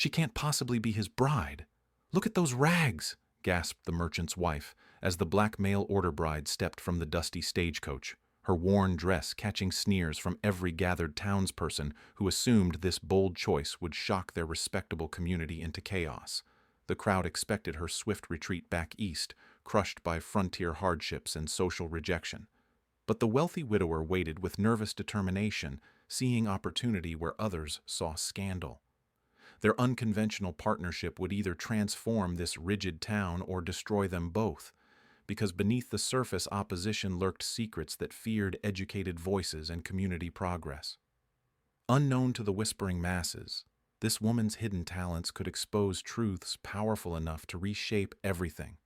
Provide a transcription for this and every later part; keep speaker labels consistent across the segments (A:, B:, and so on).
A: She can't possibly be his bride. Look at those rags, gasped the merchant's wife as the black mail-order bride stepped from the dusty stagecoach, her worn dress catching sneers from every gathered townsperson who assumed this bold choice would shock their respectable community into chaos. The crowd expected her swift retreat back east, crushed by frontier hardships and social rejection. But the wealthy widower waited with nervous determination, seeing opportunity where others saw scandal. Their unconventional partnership would either transform this rigid town or destroy them both, because beneath the surface opposition lurked secrets that feared educated voices and community progress. Unknown to the whispering masses, this woman's hidden talents could expose truths powerful enough to reshape everything,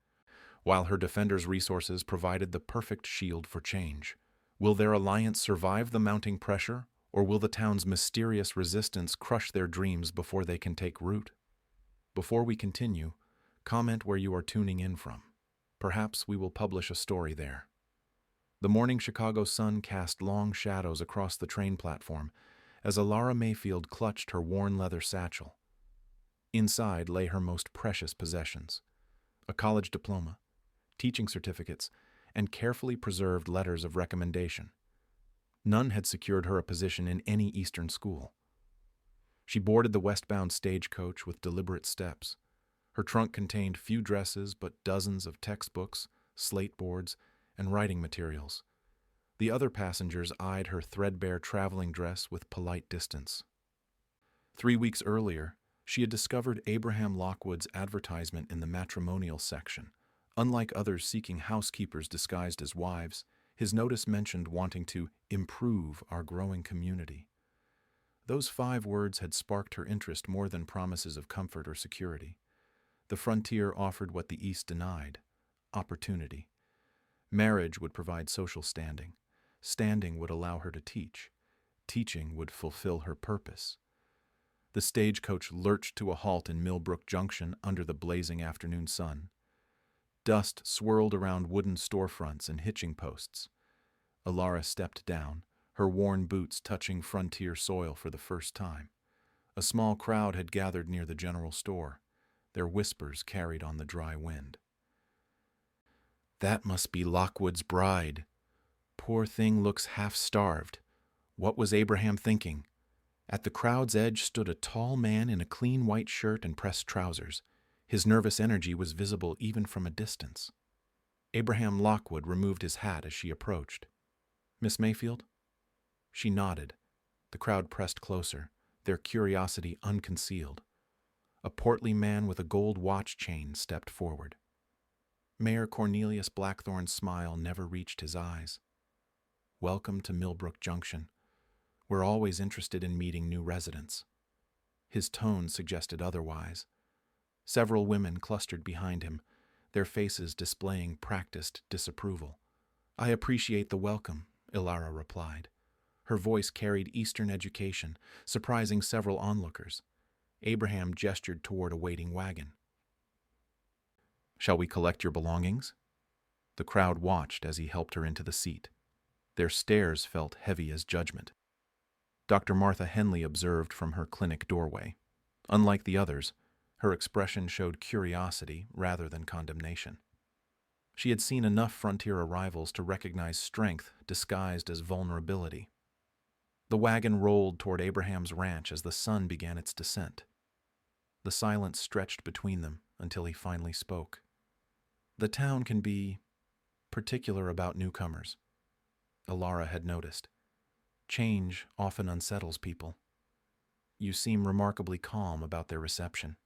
A: while her defenders' resources provided the perfect shield for change. Will their alliance survive the mounting pressure, or will the town's mysterious resistance crush their dreams before they can take root? Before we continue, comment where you are tuning in from. Perhaps we will publish a story there. The morning Chicago sun cast long shadows across the train platform as Alara Mayfield clutched her worn leather satchel. Inside lay her most precious possessions: a college diploma, teaching certificates, and carefully preserved letters of recommendation. None had secured her a position in any Eastern school. She boarded the westbound stagecoach with deliberate steps. Her trunk contained few dresses but dozens of textbooks, slate boards, and writing materials. The other passengers eyed her threadbare traveling dress with polite distance. 3 weeks earlier, she had discovered Abraham Lockwood's advertisement in the matrimonial section. Unlike others seeking housekeepers disguised as wives, his notice mentioned wanting to improve our growing community. Those 5 words had sparked her interest more than promises of comfort or security. The frontier offered what the East denied: opportunity. Marriage would provide social standing. Standing would allow her to teach. Teaching would fulfill her purpose. The stagecoach lurched to a halt in Millbrook Junction under the blazing afternoon sun. Dust swirled around wooden storefronts and hitching posts. Alara stepped down, her worn boots touching frontier soil for the first time. A small crowd had gathered near the general store, their whispers carried on the dry wind. That must be Lockwood's bride. Poor thing looks half-starved. What was Abraham thinking? At the crowd's edge stood a tall man in a clean white shirt and pressed trousers. His nervous energy was visible even from a distance. Abraham Lockwood removed his hat as she approached. "Miss Mayfield?" She nodded. The crowd pressed closer, their curiosity unconcealed. A portly man with a gold watch chain stepped forward. Mayor Cornelius Blackthorne's smile never reached his eyes. "Welcome to Millbrook Junction. We're always interested in meeting new residents." His tone suggested otherwise. Several women clustered behind him, their faces displaying practiced disapproval. "I appreciate the welcome," Ilara replied. Her voice carried Eastern education, surprising several onlookers. Abraham gestured toward a waiting wagon. "Shall we collect your belongings?" The crowd watched as he helped her into the seat. Their stares felt heavy as judgment. Dr. Martha Henley observed from her clinic doorway. Unlike the others, her expression showed curiosity rather than condemnation. She had seen enough frontier arrivals to recognize strength disguised as vulnerability. The wagon rolled toward Abraham's ranch as the sun began its descent. The silence stretched between them until he finally spoke. "The town can be particular about newcomers," Alara had noticed. "Change often unsettles people. You seem remarkably calm about their reception."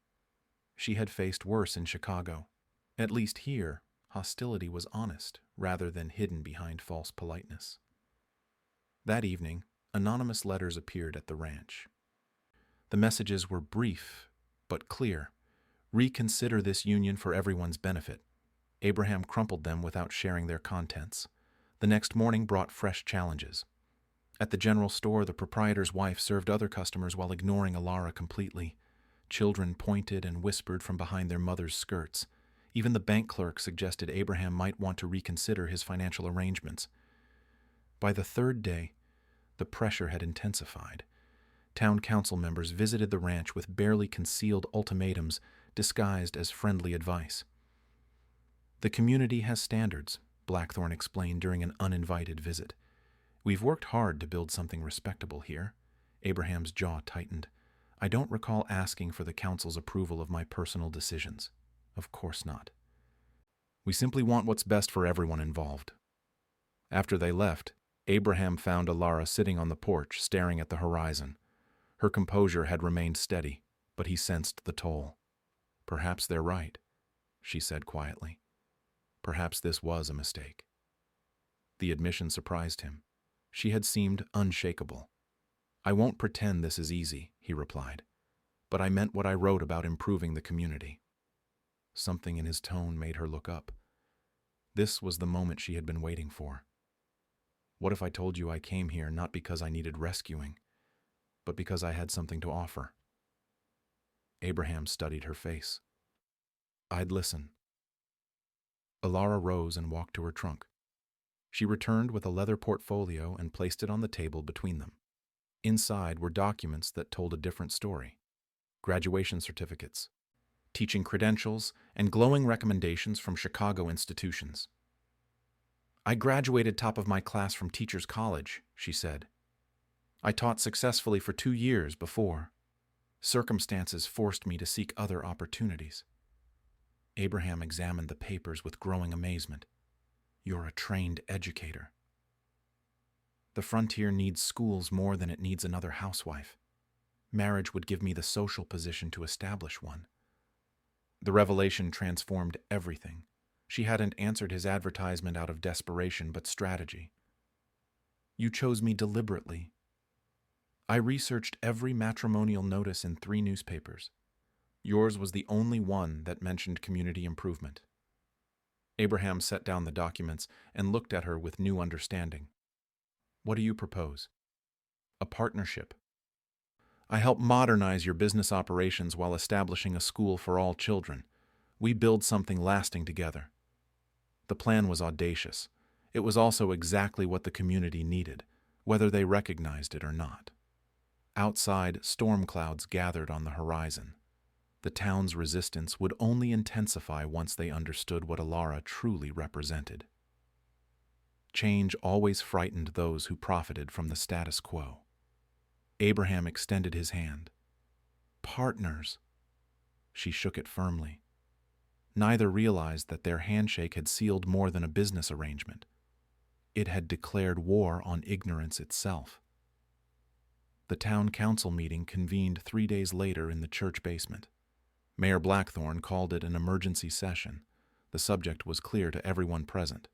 A: She had faced worse in Chicago. At least here, hostility was honest rather than hidden behind false politeness. That evening, anonymous letters appeared at the ranch. The messages were brief but clear. "Reconsider this union for everyone's benefit." Abraham crumpled them without sharing their contents. The next morning brought fresh challenges. At the general store, the proprietor's wife served other customers while ignoring Alara completely. Children pointed and whispered from behind their mothers' skirts. Even the bank clerk suggested Abraham might want to reconsider his financial arrangements. By the third day, the pressure had intensified. Town council members visited the ranch with barely concealed ultimatums disguised as friendly advice. The community has standards, Blackthorn explained during an uninvited visit. We've worked hard to build something respectable here. Abraham's jaw tightened. I don't recall asking for the council's approval of my personal decisions. Of course not. We simply want what's best for everyone involved. After they left, Abraham found Alara sitting on the porch, staring at the horizon. Her composure had remained steady, but he sensed the toll. Perhaps they're right, she said quietly. Perhaps this was a mistake. The admission surprised him. She had seemed unshakable. I won't pretend this is easy, he replied, but I meant what I wrote about improving the community. Something in his tone made her look up. This was the moment she had been waiting for. What if I told you I came here not because I needed rescuing, but because I had something to offer? Abraham studied her face. I'd listen. Alara rose and walked to her trunk. She returned with a leather portfolio and placed it on the table between them. Inside were documents that told a different story. Graduation certificates, teaching credentials, and glowing recommendations from Chicago institutions. I graduated top of my class from Teachers College, she said. I taught successfully for 2 years before. Circumstances forced me to seek other opportunities. Abraham examined the papers with growing amazement. You're a trained educator. The frontier needs schools more than it needs another housewife. Marriage would give me the social position to establish one. The revelation transformed everything. She hadn't answered his advertisement out of desperation, but strategy. You chose me deliberately. I researched every matrimonial notice in 3 newspapers. Yours was the only one that mentioned community improvement. Abraham set down the documents and looked at her with new understanding. What do you propose? A partnership. I help modernize your business operations while establishing a school for all children. We build something lasting together. The plan was audacious. It was also exactly what the community needed, whether they recognized it or not. Outside, storm clouds gathered on the horizon. The town's resistance would only intensify once they understood what Alara truly represented. Change always frightened those who profited from the status quo. Abraham extended his hand. Partners. She shook it firmly. Neither realized that their handshake had sealed more than a business arrangement. It had declared war on ignorance itself. The town council meeting convened 3 days later in the church basement. Mayor Blackthorn called it an emergency session. The subject was clear to everyone present.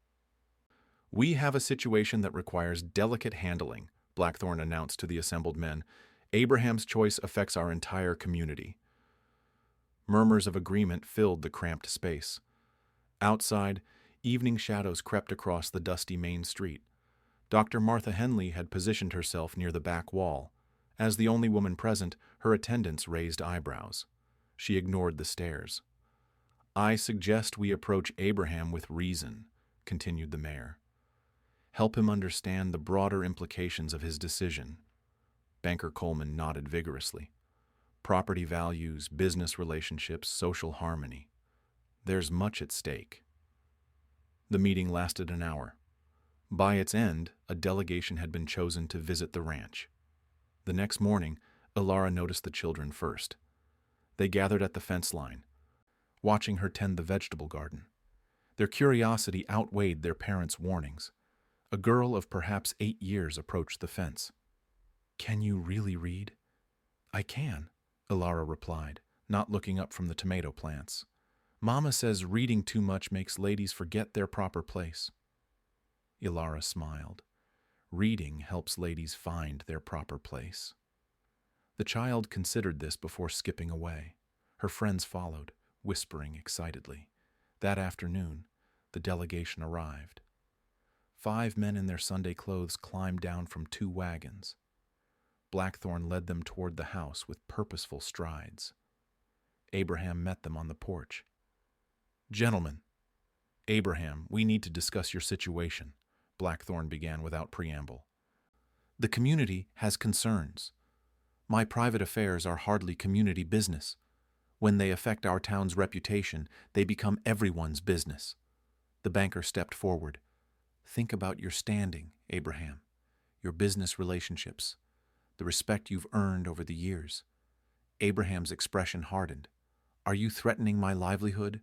A: We have a situation that requires delicate handling, Blackthorn announced to the assembled men. Abraham's choice affects our entire community. Murmurs of agreement filled the cramped space. Outside, evening shadows crept across the dusty main street. Dr. Martha Henley had positioned herself near the back wall. As the only woman present, her attendants raised eyebrows. She ignored the stares. I suggest we approach Abraham with reason, continued the mayor. Help him understand the broader implications of his decision. Banker Coleman nodded vigorously. Property values, business relationships, social harmony. There's much at stake. The meeting lasted an hour. By its end, a delegation had been chosen to visit the ranch. The next morning, Alara noticed the children first. They gathered at the fence line, watching her tend the vegetable garden. Their curiosity outweighed their parents' warnings. A girl of perhaps 8 years approached the fence. Can you really read? I can, Alara replied, not looking up from the tomato plants. Mama says reading too much makes ladies forget their proper place. Alara smiled. Reading helps ladies find their proper place. The child considered this before skipping away. Her friends followed, whispering excitedly. That afternoon, the delegation arrived. 5 men in their Sunday clothes climbed down from 2 wagons. Blackthorn led them toward the house with purposeful strides. Abraham met them on the porch. Gentlemen, Abraham, we need to discuss your situation, Blackthorn began without preamble. The community has concerns. My private affairs are hardly community business. When they affect our town's reputation, they become everyone's business. The banker stepped forward. Think about your standing, Abraham, your business relationships, the respect you've earned over the years. Abraham's expression hardened. Are you threatening my livelihood?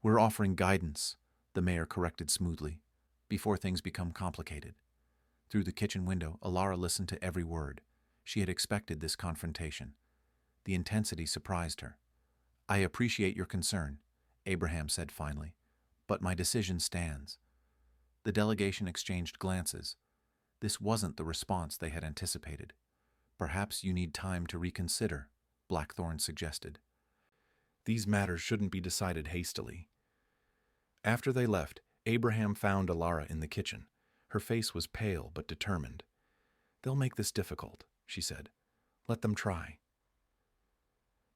A: We're offering guidance, the mayor corrected smoothly, before things become complicated. Through the kitchen window, Alara listened to every word. She had expected this confrontation. The intensity surprised her. I appreciate your concern, Abraham said finally, but my decision stands. The delegation exchanged glances. This wasn't the response they had anticipated. Perhaps you need time to reconsider, Blackthorne suggested. These matters shouldn't be decided hastily. After they left, Abraham found Alara in the kitchen. Her face was pale but determined. They'll make this difficult, she said. Let them try.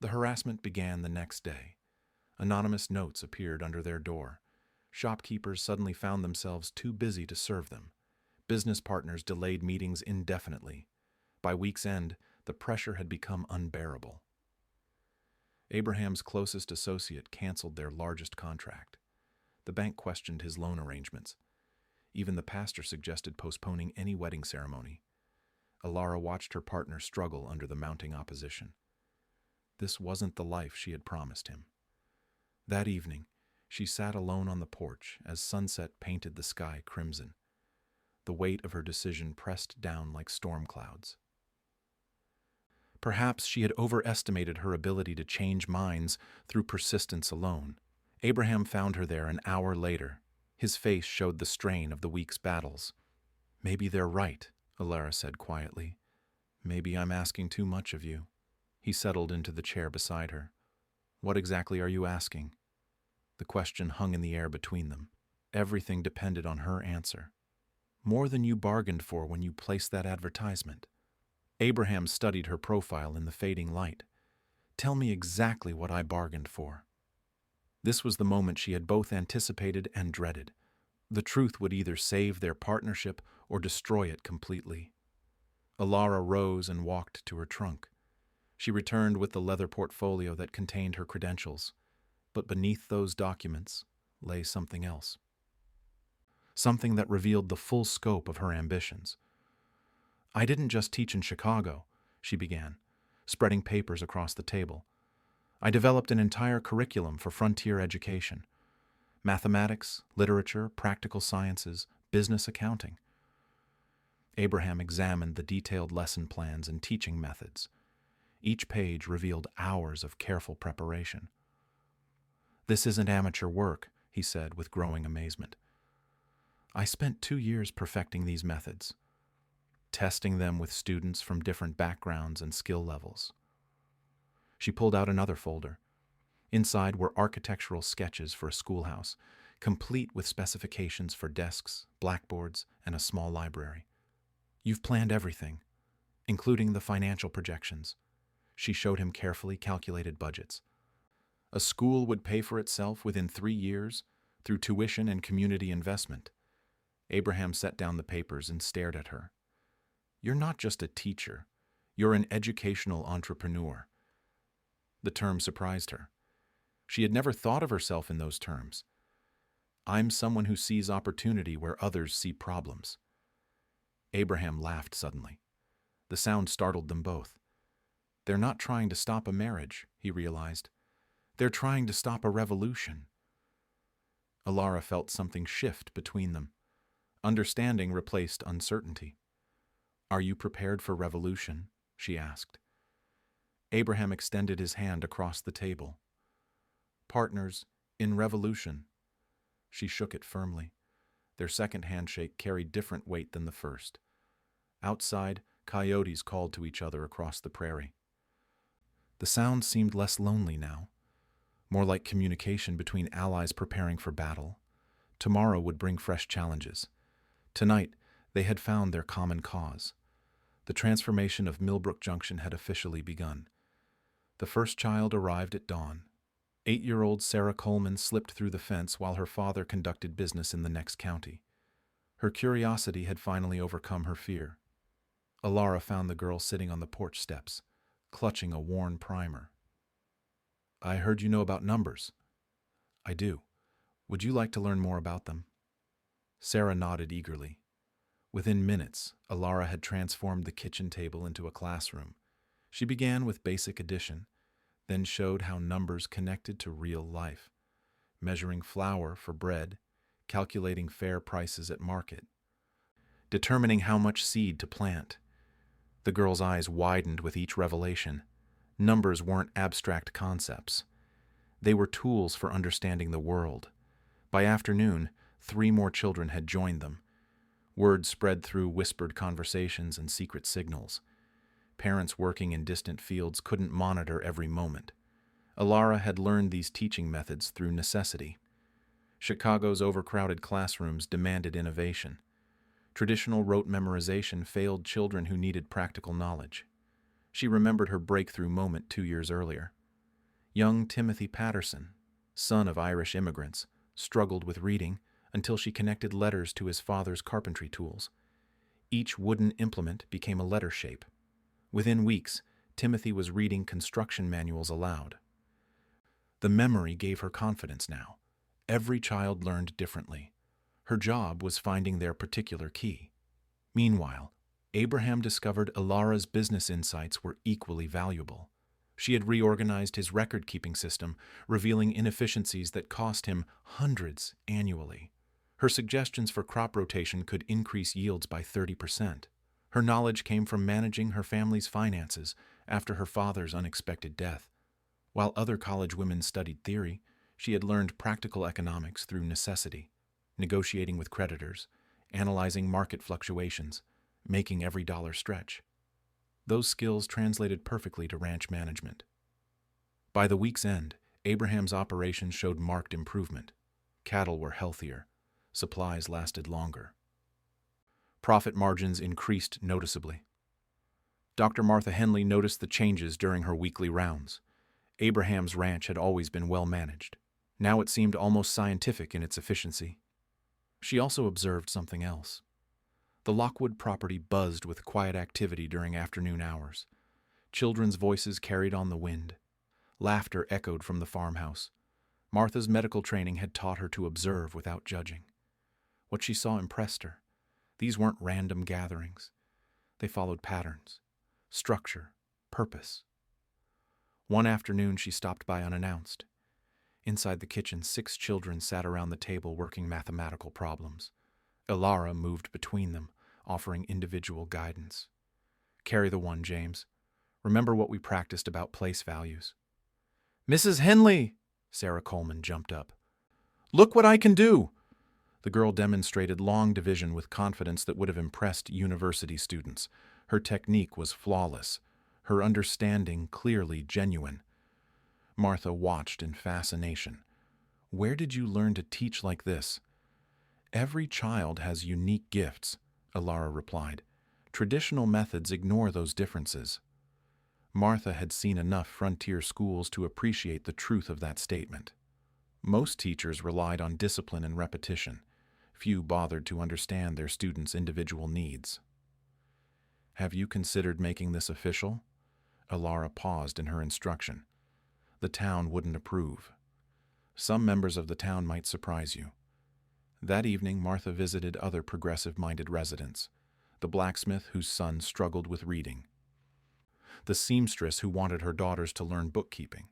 A: The harassment began the next day. Anonymous notes appeared under their door. Shopkeepers suddenly found themselves too busy to serve them. Business partners delayed meetings indefinitely. By week's end, the pressure had become unbearable. Abraham's closest associate canceled their largest contract. The bank questioned his loan arrangements. Even the pastor suggested postponing any wedding ceremony. Alara watched her partner struggle under the mounting opposition. This wasn't the life she had promised him. That evening, she sat alone on the porch as sunset painted the sky crimson. The weight of her decision pressed down like storm clouds. Perhaps she had overestimated her ability to change minds through persistence alone. Abraham found her there an hour later. His face showed the strain of the week's battles. Maybe they're right, Alara said quietly. Maybe I'm asking too much of you. He settled into the chair beside her. What exactly are you asking? The question hung in the air between them. Everything depended on her answer. More than you bargained for when you placed that advertisement. Abraham studied her profile in the fading light. Tell me exactly what I bargained for. This was the moment she had both anticipated and dreaded. The truth would either save their partnership or destroy it completely. Alara rose and walked to her trunk. She returned with the leather portfolio that contained her credentials. But beneath those documents lay something else. Something that revealed the full scope of her ambitions. I didn't just teach in Chicago, she began, spreading papers across the table. I developed an entire curriculum for frontier education. Mathematics, literature, practical sciences, business accounting. Abraham examined the detailed lesson plans and teaching methods. Each page revealed hours of careful preparation. This isn't amateur work, he said with growing amazement. I spent 2 years perfecting these methods, testing them with students from different backgrounds and skill levels. She pulled out another folder. Inside were architectural sketches for a schoolhouse, complete with specifications for desks, blackboards, and a small library. You've planned everything, including the financial projections. She showed him carefully calculated budgets. A school would pay for itself within 3 years through tuition and community investment. Abraham set down the papers and stared at her. You're not just a teacher. You're an educational entrepreneur. The term surprised her. She had never thought of herself in those terms. I'm someone who sees opportunity where others see problems. Abraham laughed suddenly. The sound startled them both. They're not trying to stop a marriage, he realized. They're trying to stop a revolution. Alara felt something shift between them. Understanding replaced uncertainty. Are you prepared for revolution? She asked. Abraham extended his hand across the table. Partners in revolution. She shook it firmly. Their second handshake carried different weight than the first. Outside, coyotes called to each other across the prairie. The sound seemed less lonely now, more like communication between allies preparing for battle. Tomorrow would bring fresh challenges. Tonight, they had found their common cause. The transformation of Millbrook Junction had officially begun. The first child arrived at dawn. 8-year-old Sarah Coleman slipped through the fence while her father conducted business in the next county. Her curiosity had finally overcome her fear. Alara found the girl sitting on the porch steps, clutching a worn primer. "I heard you know about numbers." "I do. Would you like to learn more about them?" Sarah nodded eagerly. Within minutes, Alara had transformed the kitchen table into a classroom. She began with basic addition, then showed how numbers connected to real life, measuring flour for bread, calculating fair prices at market, determining how much seed to plant. The girl's eyes widened with each revelation. Numbers weren't abstract concepts. They were tools for understanding the world. By afternoon, 3 more children had joined them. Word spread through whispered conversations and secret signals. Parents working in distant fields couldn't monitor every moment. Alara had learned these teaching methods through necessity. Chicago's overcrowded classrooms demanded innovation. Traditional rote memorization failed children who needed practical knowledge. She remembered her breakthrough moment 2 years earlier. Young Timothy Patterson, son of Irish immigrants, struggled with reading until she connected letters to his father's carpentry tools. Each wooden implement became a letter shape. Within weeks, Timothy was reading construction manuals aloud. The memory gave her confidence now. Every child learned differently. Her job was finding their particular key. Meanwhile, Abraham discovered Alara's business insights were equally valuable. She had reorganized his record-keeping system, revealing inefficiencies that cost him hundreds annually. Her suggestions for crop rotation could increase yields by 30%. Her knowledge came from managing her family's finances after her father's unexpected death. While other college women studied theory, she had learned practical economics through necessity, negotiating with creditors, analyzing market fluctuations, making every dollar stretch. Those skills translated perfectly to ranch management. By the week's end, Abraham's operations showed marked improvement. Cattle were healthier. Supplies lasted longer. Profit margins increased noticeably. Dr. Martha Henley noticed the changes during her weekly rounds. Abraham's ranch had always been well managed. Now it seemed almost scientific in its efficiency. She also observed something else. The Lockwood property buzzed with quiet activity during afternoon hours. Children's voices carried on the wind. Laughter echoed from the farmhouse. Martha's medical training had taught her to observe without judging. What she saw impressed her. These weren't random gatherings. They followed patterns, structure, purpose. One afternoon she stopped by unannounced. Inside the kitchen, 6 children sat around the table working mathematical problems. Alara moved between them, offering individual guidance. "Carry the one, James. Remember what we practiced about place values." "Mrs. Henley!" Sarah Coleman jumped up. "Look what I can do!" The girl demonstrated long division with confidence that would have impressed university students. Her technique was flawless, her understanding clearly genuine. Martha watched in fascination. "Where did you learn to teach like this?" "Every child has unique gifts," Alara replied. "Traditional methods ignore those differences." Martha had seen enough frontier schools to appreciate the truth of that statement. Most teachers relied on discipline and repetition. Few bothered to understand their students' individual needs. "Have you considered making this official?" Alara paused in her instruction. "The town wouldn't approve. Some members of the town might surprise you." That evening, Martha visited other progressive-minded residents. The blacksmith whose son struggled with reading. The seamstress who wanted her daughters to learn bookkeeping.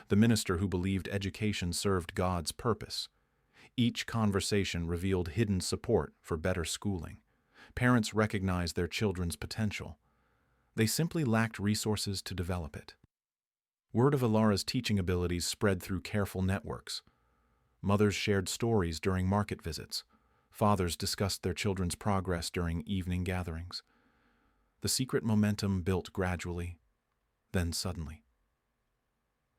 A: The minister who believed education served God's purpose. Each conversation revealed hidden support for better schooling. Parents recognized their children's potential. They simply lacked resources to develop it. Word of Alara's teaching abilities spread through careful networks. Mothers shared stories during market visits. Fathers discussed their children's progress during evening gatherings. The secret momentum built gradually, then suddenly.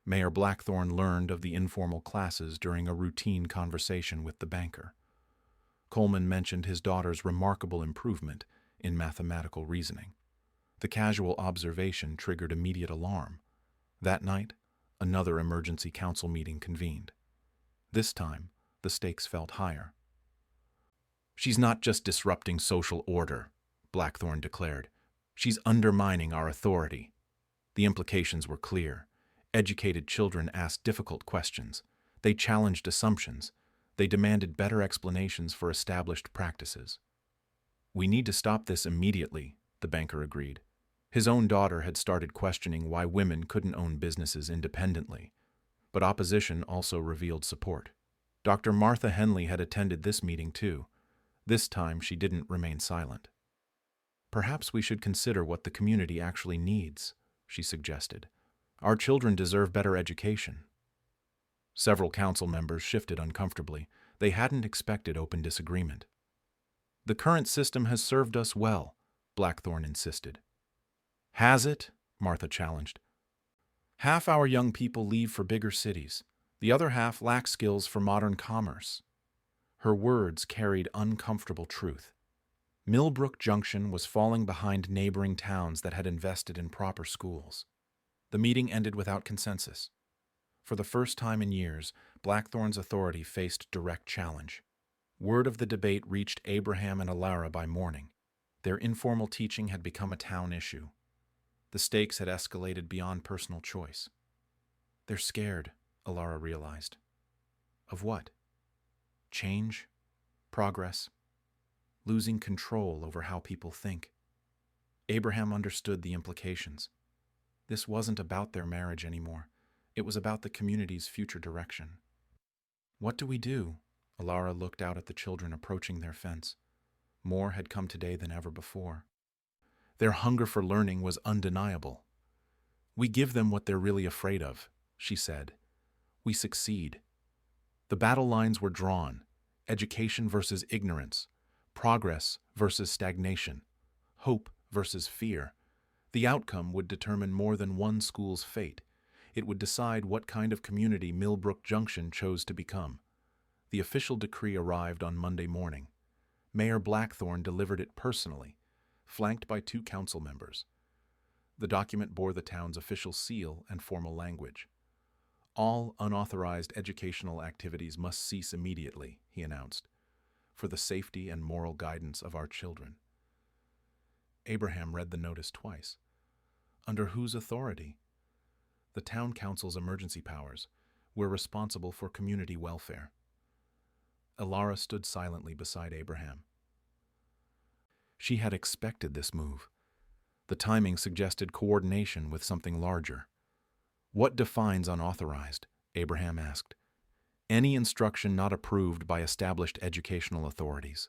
A: Mayor Blackthorne learned of the informal classes during a routine conversation with the banker. Coleman mentioned his daughter's remarkable improvement in mathematical reasoning. The casual observation triggered immediate alarm. That night, another emergency council meeting convened. This time, the stakes felt higher. "She's not just disrupting social order," Blackthorne declared. She's undermining our authority. The implications were clear. Educated children asked difficult questions. They challenged assumptions. They demanded better explanations for established practices. We need to stop this immediately, the banker agreed. His own daughter had started questioning why women couldn't own businesses independently. But opposition also revealed support. Dr. Martha Henley had attended this meeting too. This time she didn't remain silent. Perhaps we should consider what the community actually needs, she suggested. Our children deserve better education. Several council members shifted uncomfortably. They hadn't expected open disagreement. The current system has served us well, Blackthorne insisted. Has it? Martha challenged. Half our young people leave for bigger cities. The other half lack skills for modern commerce. Her words carried uncomfortable truth. Millbrook Junction was falling behind neighboring towns that had invested in proper schools. The meeting ended without consensus. For the first time in years, Blackthorne's authority faced direct challenge. Word of the debate reached Abraham and Alara by morning. Their informal teaching had become a town issue. The stakes had escalated beyond personal choice. They're scared, Alara realized. Of what? Change? Progress? Losing control over how people think. Abraham understood the implications. This wasn't about their marriage anymore. It was about the community's future direction. What do we do? Alara looked out at the children approaching their fence. More had come today than ever before. Their hunger for learning was undeniable. We give them what they're really afraid of, she said. We succeed. The battle lines were drawn. Education versus ignorance. Progress versus stagnation. Hope versus fear. The outcome would determine more than one school's fate. It would decide what kind of community Millbrook Junction chose to become. The official decree arrived on Monday morning. Mayor Blackthorne delivered it personally, flanked by 2 council members. The document bore the town's official seal and formal language. All unauthorized educational activities must cease immediately, he announced, for the safety and moral guidance of our children. Abraham read the notice twice. Under whose authority? The town council's emergency powers. We're responsible for community welfare. Alara stood silently beside Abraham. She had expected this move. The timing suggested coordination with something larger. What defines unauthorized? Abraham asked. Any instruction not approved by established educational authorities.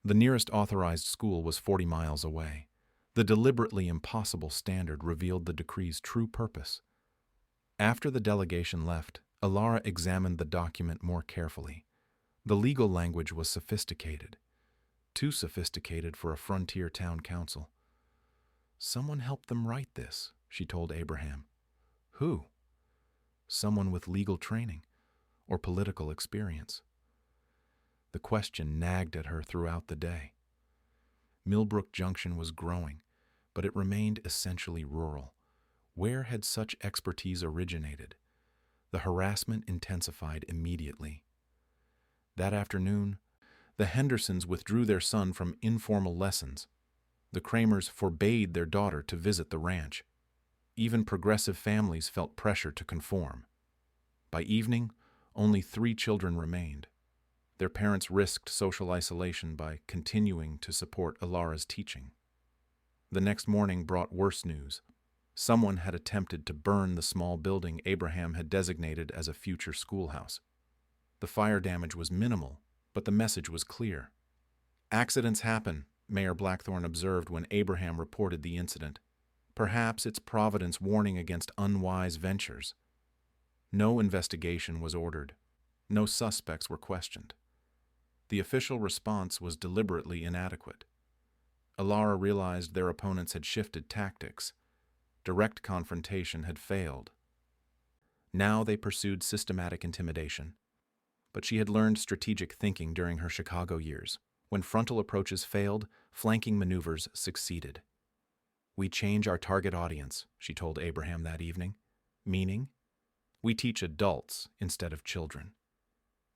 A: The nearest authorized school was 40 miles away. The deliberately impossible standard revealed the decree's true purpose. After the delegation left, Alara examined the document more carefully. The legal language was sophisticated. Too sophisticated for a frontier town council. Someone helped them write this, she told Abraham. Who? Someone with legal training or political experience. The question nagged at her throughout the day. Millbrook Junction was growing, but it remained essentially rural. Where had such expertise originated? The harassment intensified immediately. That afternoon, the Hendersons withdrew their son from informal lessons. The Kramers forbade their daughter to visit the ranch. Even progressive families felt pressure to conform. By evening, only 3 children remained. Their parents risked social isolation by continuing to support Alara's teaching. The next morning brought worse news. Someone had attempted to burn the small building Abraham had designated as a future schoolhouse. The fire damage was minimal, but the message was clear. Accidents happen, Mayor Blackthorne observed when Abraham reported the incident. Perhaps it's Providence warning against unwise ventures. No investigation was ordered. No suspects were questioned. The official response was deliberately inadequate. Alara realized their opponents had shifted tactics. Direct confrontation had failed. Now they pursued systematic intimidation. But she had learned strategic thinking during her Chicago years. When frontal approaches failed, flanking maneuvers succeeded. We change our target audience, she told Abraham that evening. Meaning? We teach adults instead of children.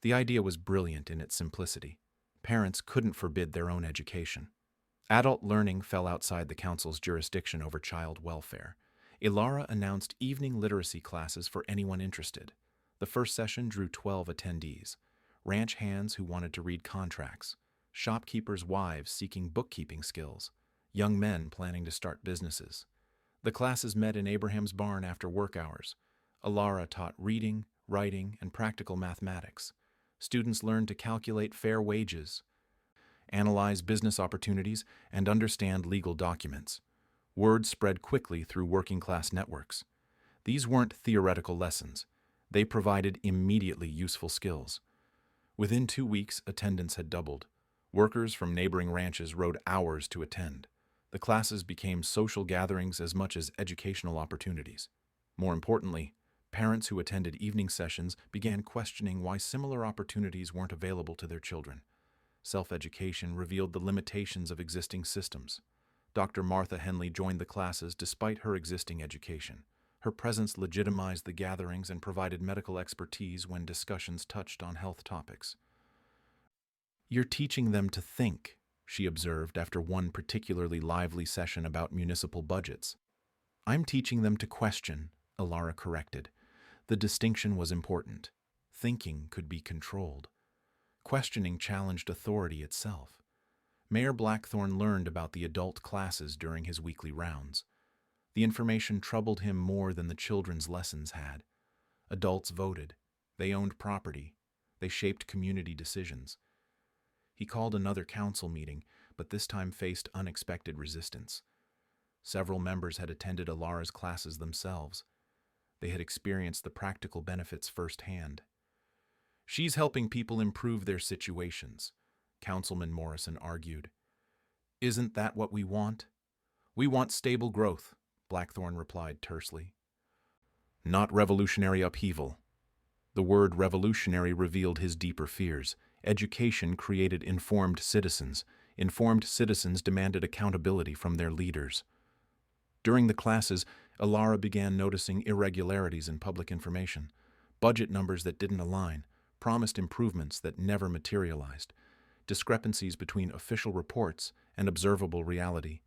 A: The idea was brilliant in its simplicity. Parents couldn't forbid their own education. Adult learning fell outside the council's jurisdiction over child welfare. Ilara announced evening literacy classes for anyone interested. The first session drew 12 attendees: ranch hands who wanted to read contracts, shopkeepers' wives seeking bookkeeping skills, young men planning to start businesses. The classes met in Abraham's barn after work hours. Ilara taught reading, writing, and practical mathematics. Students learned to calculate fair wages, analyze business opportunities, and understand legal documents. Word spread quickly through working-class networks. These weren't theoretical lessons. They provided immediately useful skills. Within 2 weeks, attendance had doubled. Workers from neighboring ranches rode hours to attend. The classes became social gatherings as much as educational opportunities. More importantly, parents who attended evening sessions began questioning why similar opportunities weren't available to their children. Self-education revealed the limitations of existing systems. Dr. Martha Henley joined the classes despite her existing education. Her presence legitimized the gatherings and provided medical expertise when discussions touched on health topics. "You're teaching them to think," she observed after one particularly lively session about municipal budgets. "I'm teaching them to question," Ilara corrected. The distinction was important. Thinking could be controlled. Questioning challenged authority itself. Mayor Blackthorne learned about the adult classes during his weekly rounds. The information troubled him more than the children's lessons had. Adults voted. They owned property. They shaped community decisions. He called another council meeting, but this time faced unexpected resistance. Several members had attended Ilara's classes themselves. They had experienced the practical benefits firsthand. "She's helping people improve their situations," Councilman Morrison argued. "Isn't that what we want?" "We want stable growth," Blackthorne replied tersely. "Not revolutionary upheaval." The word revolutionary revealed his deeper fears. Education created informed citizens. Informed citizens demanded accountability from their leaders. During the classes, Ilara began noticing irregularities in public information, budget numbers that didn't align, promised improvements that never materialized, discrepancies between official reports and observable reality.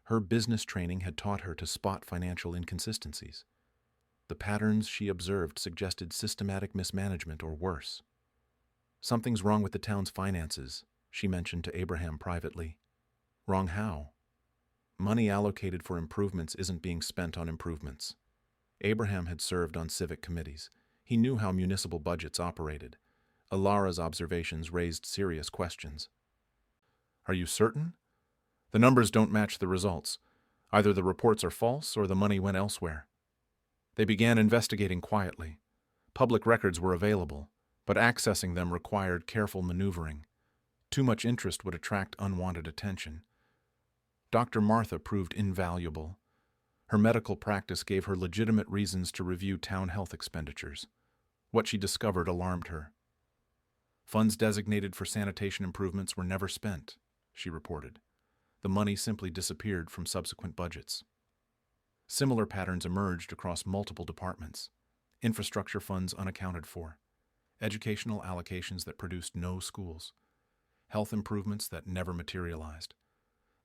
A: Her business training had taught her to spot financial inconsistencies. The patterns she observed suggested systematic mismanagement or worse. "Something's wrong with the town's finances," she mentioned to Abraham privately. "Wrong how?" "Money allocated for improvements isn't being spent on improvements." Abraham had served on civic committees. He knew how municipal budgets operated. Ilara's observations raised serious questions. "Are you certain? The numbers don't match the results. Either the reports are false or the money went elsewhere." They began investigating quietly. Public records were available, but accessing them required careful maneuvering. Too much interest would attract unwanted attention. Dr. Martha proved invaluable. Her medical practice gave her legitimate reasons to review town health expenditures. What she discovered alarmed her. "Funds designated for sanitation improvements were never spent," she reported. The money simply disappeared from subsequent budgets. Similar patterns emerged across multiple departments. Infrastructure funds unaccounted for, educational allocations that produced no schools, health improvements that never materialized.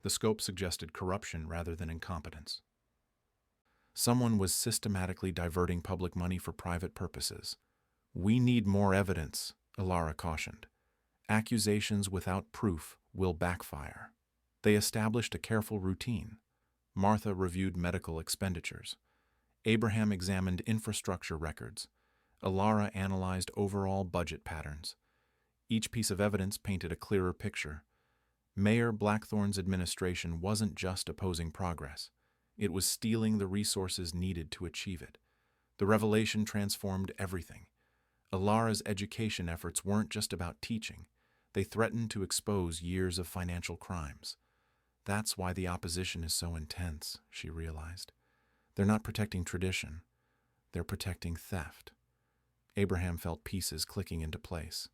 A: The scope suggested corruption rather than incompetence. Someone was systematically diverting public money for private purposes. "We need more evidence," Ilara cautioned. "Accusations without proof will backfire." They established a careful routine. Martha reviewed medical expenditures. Abraham examined infrastructure records. Ilara analyzed overall budget patterns. Each piece of evidence painted a clearer picture. Mayor Blackthorne's administration wasn't just opposing progress. It was stealing the resources needed to achieve it. The revelation transformed everything. Ilara's education efforts weren't just about teaching. They threatened to expose years of financial crimes. That's why the opposition is so intense, she realized. They're not protecting tradition. They're protecting theft. Abraham felt pieces clicking into place.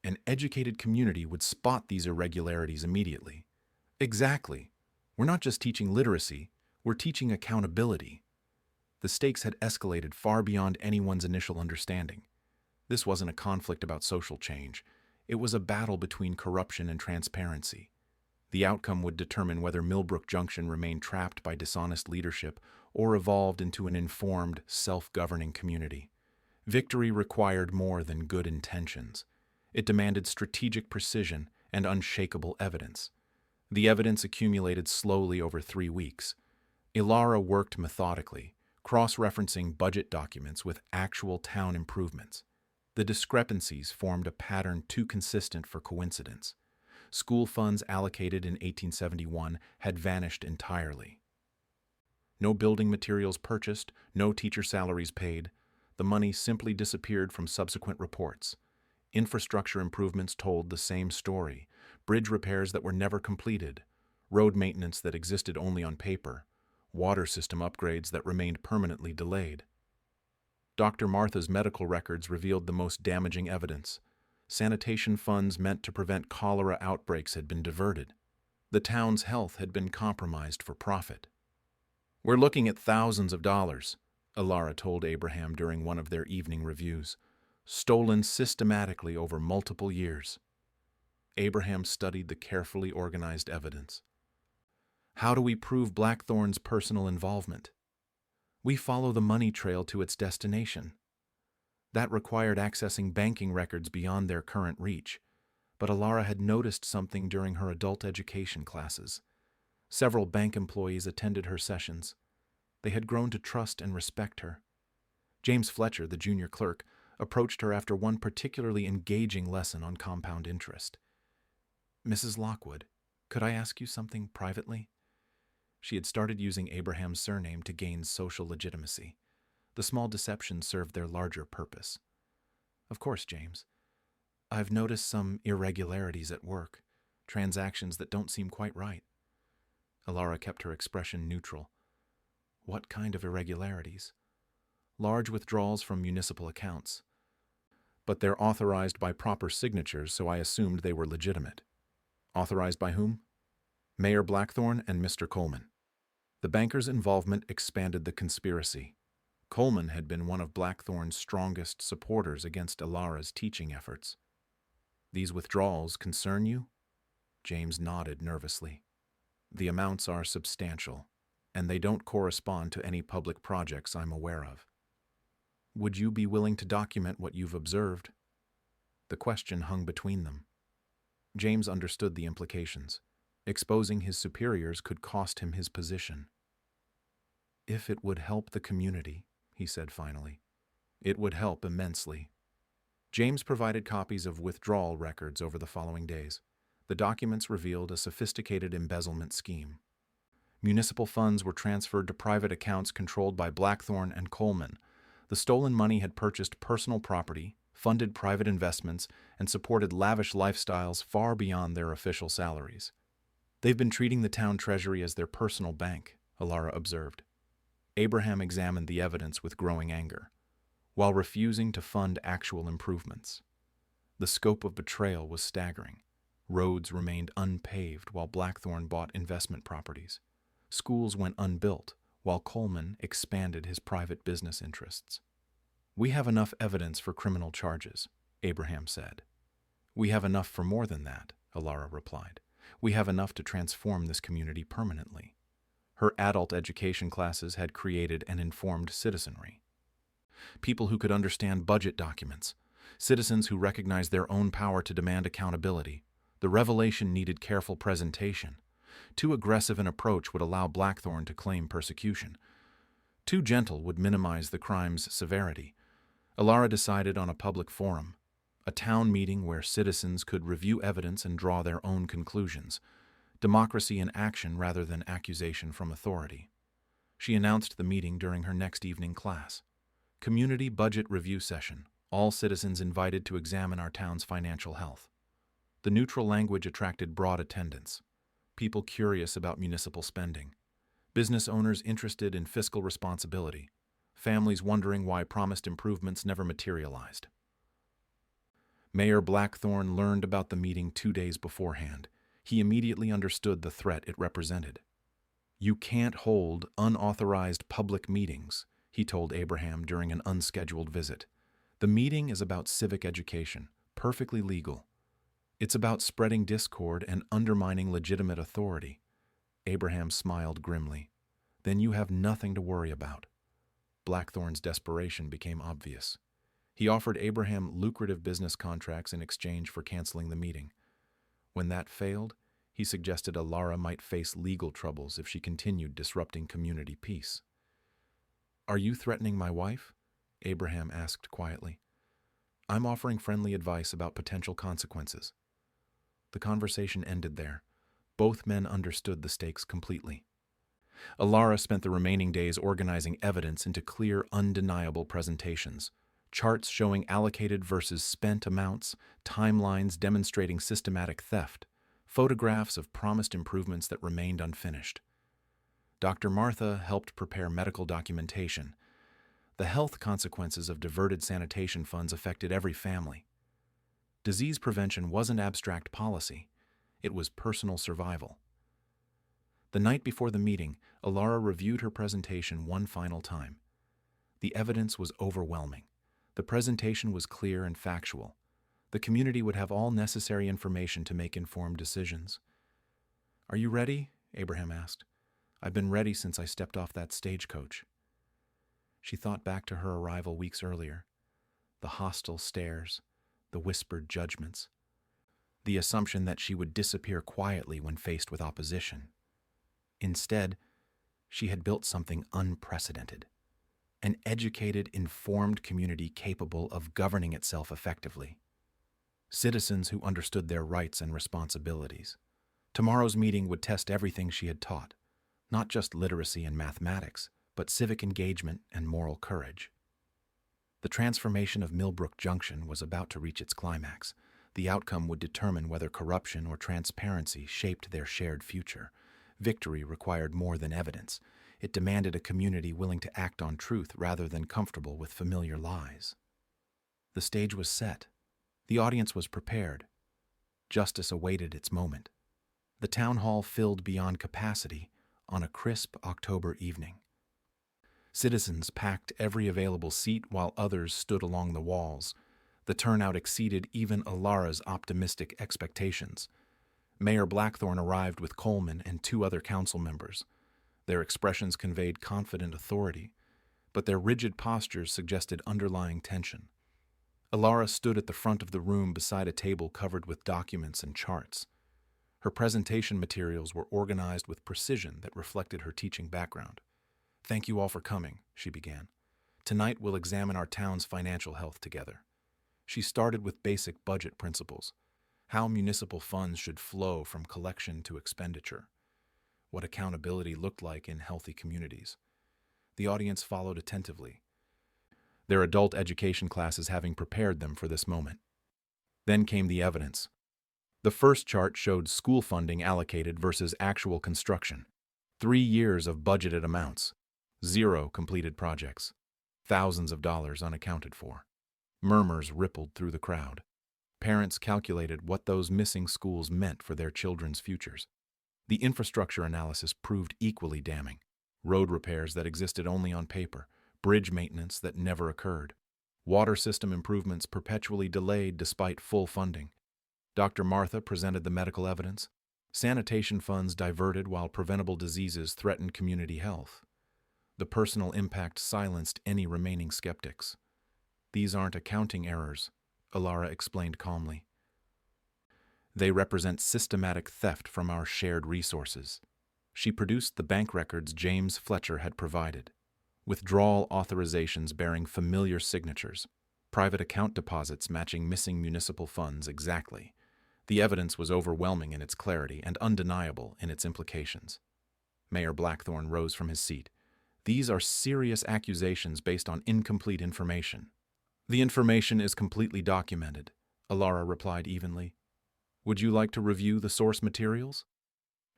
A: An educated community would spot these irregularities immediately. Exactly. We're not just teaching literacy, we're teaching accountability. The stakes had escalated far beyond anyone's initial understanding. This wasn't a conflict about social change. It was a battle between corruption and transparency. The outcome would determine whether Millbrook Junction remained trapped by dishonest leadership or evolved into an informed, self-governing community. Victory required more than good intentions. It demanded strategic precision and unshakable evidence. The evidence accumulated slowly over 3 weeks. Ilara worked methodically, cross-referencing budget documents with actual town improvements. The discrepancies formed a pattern too consistent for coincidence. School funds allocated in 1871 had vanished entirely. No building materials purchased, no teacher salaries paid. The money simply disappeared from subsequent reports. Infrastructure improvements told the same story: bridge repairs that were never completed, road maintenance that existed only on paper, water system upgrades that remained permanently delayed. Dr. Martha's medical records revealed the most damaging evidence. Sanitation funds meant to prevent cholera outbreaks had been diverted. The town's health had been compromised for profit. "We're looking at thousands of dollars," Ilara told Abraham during one of their evening reviews, "stolen systematically over multiple years." Abraham studied the carefully organized evidence. "How do we prove Blackthorn's personal involvement?" "We follow the money trail to its destination." That required accessing banking records beyond their current reach, but Ilara had noticed something during her adult education classes. Several bank employees attended her sessions. They had grown to trust and respect her. James Fletcher, the junior clerk, approached her after one particularly engaging lesson on compound interest. "Mrs. Lockwood, could I ask you something privately?" She had started using Abraham's surname to gain social legitimacy. The small deception served their larger purpose. "Of course, James. I've noticed some irregularities at work, transactions that don't seem quite right." Ilara kept her expression neutral. "What kind of irregularities?" "Large withdrawals from municipal accounts. But they're authorized by proper signatures, so I assumed they were legitimate." "Authorized by whom?" "Mayor Blackthorn and Mr. Coleman." The banker's involvement expanded the conspiracy. Coleman had been one of Blackthorn's strongest supporters against Ilara's teaching efforts. "These withdrawals concern you?" James nodded nervously. "The amounts are substantial, and they don't correspond to any public projects I'm aware of." "Would you be willing to document what you've observed?" The question hung between them. James understood the implications. Exposing his superiors could cost him his position. "If it would help the community," he said finally. "It would help immensely." James provided copies of withdrawal records over the following days. The documents revealed a sophisticated embezzlement scheme. Municipal funds were transferred to private accounts controlled by Blackthorn and Coleman. The stolen money had purchased personal property, funded private investments, and supported lavish lifestyles far beyond their official salaries. "They've been treating the town treasury as their personal bank," Ilara observed. Abraham examined the evidence with growing anger, while refusing to fund actual improvements. The scope of betrayal was staggering. Roads remained unpaved while Blackthorn bought investment properties. Schools went unbuilt while Coleman expanded his private business interests. "We have enough evidence for criminal charges," Abraham said. "We have enough for more than that," Ilara replied. "We have enough to transform this community permanently." Her adult education classes had created an informed citizenry. People who could understand budget documents, citizens who recognized their own power to demand accountability. The revelation needed careful presentation. Too aggressive an approach would allow Blackthorn to claim persecution. Too gentle would minimize the crime's severity. Ilara decided on a public forum, a town meeting where citizens could review evidence and draw their own conclusions. Democracy in action rather than accusation from authority. She announced the meeting during her next evening class. "Community budget review session. All citizens invited to examine our town's financial health." The neutral language attracted broad attendance. People curious about municipal spending. Business owners interested in fiscal responsibility. Families wondering why promised improvements never materialized. Mayor Blackthorn learned about the meeting 2 days beforehand. He immediately understood the threat it represented. "You can't hold unauthorized public meetings," he told Abraham during an unscheduled visit. "The meeting is about civic education, perfectly legal." It's about spreading discord and undermining legitimate authority. Abraham smiled grimly. Then you have nothing to worry about. Blackthorn's desperation became obvious. He offered Abraham lucrative business contracts in exchange for canceling the meeting. When that failed, he suggested Alara might face legal troubles if she continued disrupting community peace. "Are you threatening my wife?" Abraham asked quietly. "I'm offering friendly advice about potential consequences." The conversation ended there. Both men understood the stakes completely. Alara spent the remaining days organizing evidence into clear, undeniable presentations. Charts showing allocated versus spent amounts, timelines demonstrating systematic theft, photographs of promised improvements that remained unfinished. Dr. Martha helped prepare medical documentation. The health consequences of diverted sanitation funds affected every family. Disease prevention wasn't abstract policy. It was personal survival. The night before the meeting, Alara reviewed her presentation one final time. The evidence was overwhelming. The presentation was clear and factual. The community would have all necessary information to make informed decisions. "Are you ready?" Abraham asked. "I've been ready since I stepped off that stagecoach." She thought back to her arrival weeks earlier. The hostile stares, the whispered judgments, the assumption that she would disappear quietly when faced with opposition. Instead, she had built something unprecedented. An educated, informed community capable of governing itself effectively. Citizens who understood their rights and responsibilities. Tomorrow's meeting would test everything she had taught, not just literacy and mathematics, but civic engagement and moral courage. The transformation of Millbrook Junction was about to reach its climax. The outcome would determine whether corruption or transparency shaped their shared future. Victory required more than evidence. It demanded a community willing to act on truth rather than comfortable with familiar lies. The stage was set. The audience was prepared. Justice awaited its moment. The town hall filled beyond capacity on a crisp October evening. Citizens packed every available seat while others stood along the walls. The turnout exceeded even Alara's optimistic expectations. Mayor Blackthorn arrived with Coleman and 2 other council members. Their expressions conveyed confident authority, but their rigid postures suggested underlying tension. Alara stood at the front of the room beside a table covered with documents and charts. Her presentation materials were organized with precision that reflected her teaching background. "Thank you all for coming," she began. "Tonight we'll examine our town's financial health together." She started with basic budget principles. How municipal funds should flow from collection to expenditure. What accountability looked like in healthy communities. The audience followed attentively, their adult education classes having prepared them for this moment. Then came the evidence. The first chart showed school funding allocated versus actual construction. 3 years of budgeted amounts. 0 completed projects. Thousands of dollars unaccounted for. Murmurs rippled through the crowd. Parents calculated what those missing schools meant for their children's futures. The infrastructure analysis proved equally damning. Road repairs that existed only on paper, bridge maintenance that never occurred, water system improvements perpetually delayed despite full funding. Dr. Martha presented the medical evidence. Sanitation funds diverted while preventable diseases threatened community health. The personal impact silenced any remaining skeptics. "These aren't accounting errors," Alara explained calmly. "They represent systematic theft from our shared resources." She produced the bank records James Fletcher had provided. Withdrawal authorizations bearing familiar signatures. Private account deposits matching missing municipal funds exactly. The evidence was overwhelming in its clarity and undeniable in its implications. Mayor Blackthorn rose from his seat. "These are serious accusations based on incomplete information." "The information is completely documented," Alara replied evenly. "Would you like to review the source materials?"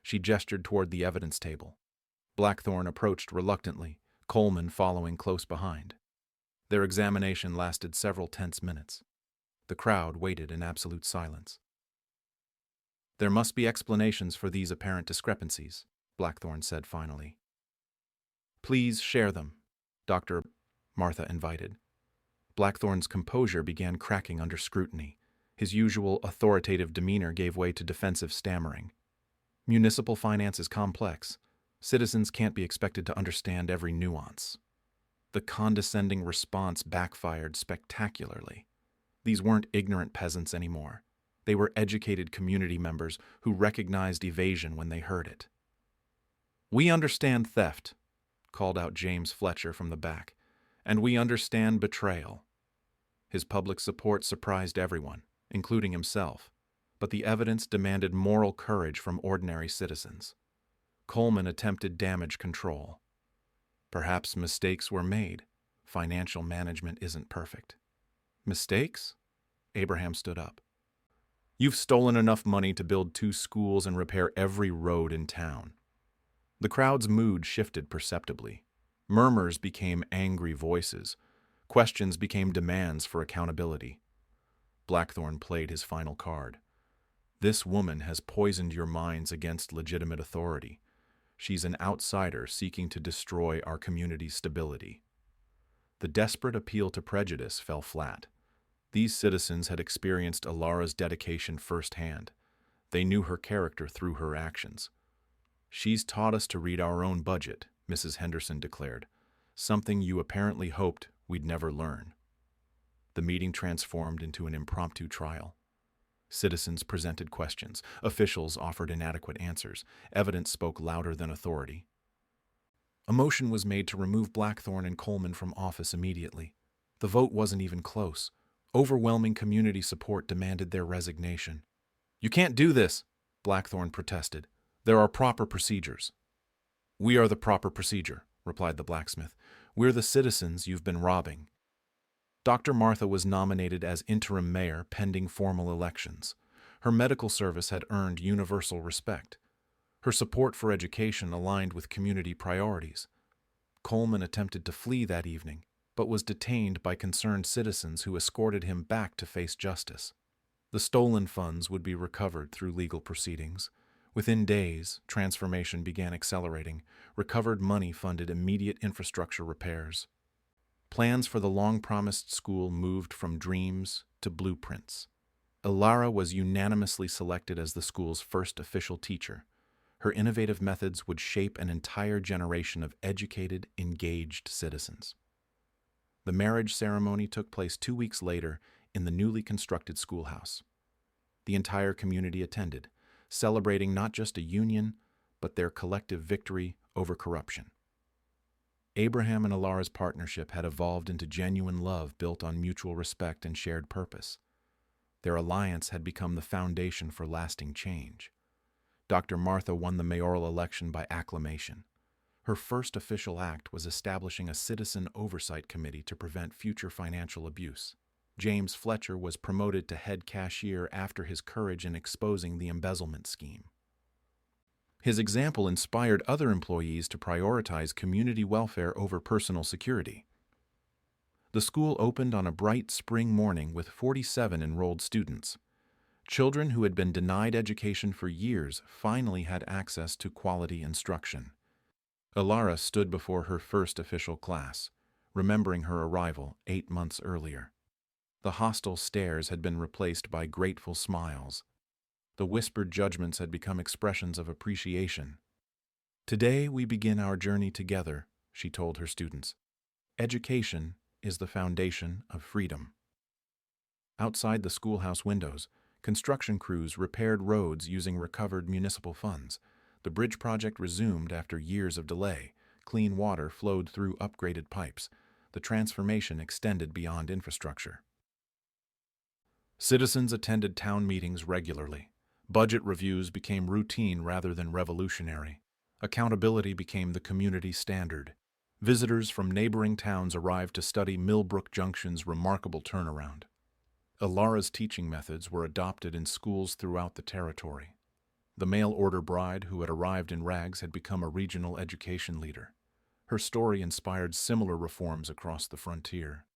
A: She gestured toward the evidence table. Blackthorn approached reluctantly, Coleman following close behind. Their examination lasted several tense minutes. The crowd waited in absolute silence. "There must be explanations for these apparent discrepancies," Blackthorn said finally. "Please share them," Dr. Martha invited. Blackthorn's composure began cracking under scrutiny. His usual authoritative demeanor gave way to defensive stammering. Municipal finance is complex. Citizens can't be expected to understand every nuance. The condescending response backfired spectacularly. These weren't ignorant peasants anymore. They were educated community members who recognized evasion when they heard it. "We understand theft," called out James Fletcher from the back, "and we understand betrayal." His public support surprised everyone, including himself, but the evidence demanded moral courage from ordinary citizens. Coleman attempted damage control. Perhaps mistakes were made. Financial management isn't perfect. Mistakes? Abraham stood up. "You've stolen enough money to build 2 schools and repair every road in town." The crowd's mood shifted perceptibly. Murmurs became angry voices. Questions became demands for accountability. Blackthorne played his final card. "This woman has poisoned your minds against legitimate authority. She's an outsider seeking to destroy our community's stability." The desperate appeal to prejudice fell flat. These citizens had experienced Alara's dedication firsthand. They knew her character through her actions. "She's taught us to read our own budget," Mrs. Henderson declared, "something you apparently hoped we'd never learn." The meeting transformed into an impromptu trial. Citizens presented questions. Officials offered inadequate answers. Evidence spoke louder than authority. A motion was made to remove Blackthorne and Coleman from office immediately. The vote wasn't even close. Overwhelming community support demanded their resignation. "You can't do this," Blackthorne protested. "There are proper procedures." "We are the proper procedure," replied the blacksmith. "We're the citizens you've been robbing." Dr. Martha was nominated as interim mayor pending formal elections. Her medical service had earned universal respect. Her support for education aligned with community priorities. Coleman attempted to flee that evening, but was detained by concerned citizens who escorted him back to face justice. The stolen funds would be recovered through legal proceedings. Within days, transformation began accelerating. Recovered money funded immediate infrastructure repairs. Plans for the long-promised school moved from dreams to blueprints. Alara was unanimously selected as the school's first official teacher. Her innovative methods would shape an entire generation of educated, engaged citizens. The marriage ceremony took place 2 weeks later in the newly constructed schoolhouse. The entire community attended, celebrating not just a union, but their collective victory over corruption. Abraham and Alara's partnership had evolved into genuine love built on mutual respect and shared purpose. Their alliance had become the foundation for lasting change. Dr. Martha won the mayoral election by acclamation. Her first official act was establishing a citizen oversight committee to prevent future financial abuse. James Fletcher was promoted to head cashier after his courage in exposing the embezzlement scheme. His example inspired other employees to prioritize community welfare over personal security. The school opened on a bright spring morning with 47 enrolled students. Children who had been denied education for years finally had access to quality instruction. Alara stood before her first official class, remembering her arrival 8 months earlier. The hostile stares had been replaced by grateful smiles. The whispered judgments had become expressions of appreciation. "Today we begin our journey together," she told her students. "Education is the foundation of freedom." Outside the schoolhouse windows, construction crews repaired roads using recovered municipal funds. The bridge project resumed after years of delay. Clean water flowed through upgraded pipes. The transformation extended beyond infrastructure. Citizens attended town meetings regularly. Budget reviews became routine rather than revolutionary. Accountability became the community standard. Visitors from neighboring towns arrived to study Millbrook Junction's remarkable turnaround. Alara's teaching methods were adopted in schools throughout the territory. The mail-order bride who had arrived in rags had become a regional education leader. Her story inspired similar reforms across the frontier.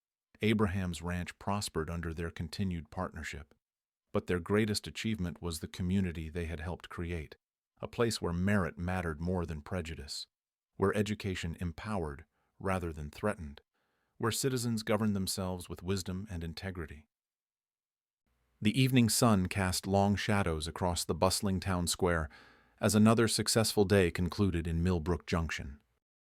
A: Abraham's ranch prospered under their continued partnership. But their greatest achievement was the community they had helped create, a place where merit mattered more than prejudice, where education empowered rather than threatened, where citizens governed themselves with wisdom and integrity. The evening sun cast long shadows across the bustling town square as another successful day concluded in Millbrook Junction.